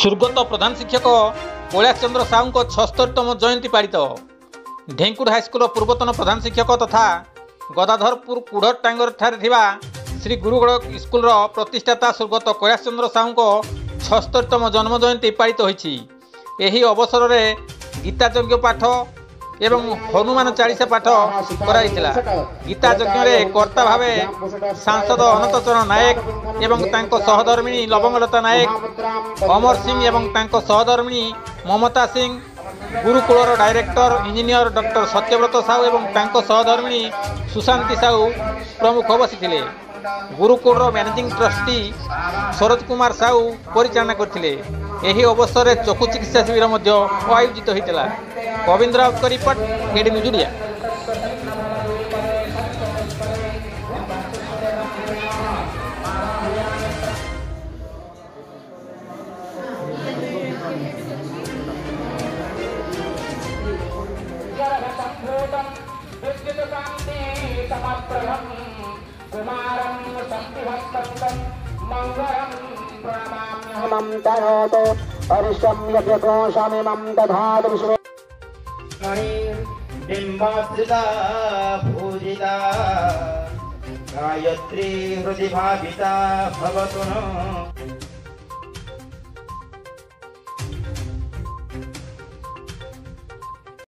स्वर्गत प्रधान शिक्षक कैलाश चंद्र साहू 76तम जयंती पालित। ढेंकुर हाईस्कल पूर्वतन प्रधान शिक्षक तथा गदाधरपुर कुढ़ टांगर श्री गुरुगुड़ स्कूल प्रतिष्ठाता स्वर्गत कैलाश चंद्र साहू 76तम जन्म जयंती पालित होईछि। एही अवसर में गीता यज्ञ पाठ एवं हनुमान चालीसा पाठ कराइथिला। गीता यज्ञ में कर्ता भावे सांसद अनंत चरण नायक एवं तांको सहधर्मिणी लवंगलता नायक, अमर सिंह एवं तांको सहधर्मिणी ममता सिंह, गुरुकुलर director engineer doctor Satyabrata Sahu एवं तांको सहधर्मिणी सुशांति साहू प्रमुख बसिथिले। गुरुकुलर मैनेजिंग ट्रस्टी शरद कुमार साहू परिचालना करथिले। एही अवसर में चक्षु चिकित्सा शिविर आयोजित होता। गोविंद राउत का रिपोर्ट, एडी न्यूज ओडिया। बिंबाश्रिता पूजिता गायत्री हृदि भाविता भवतु न।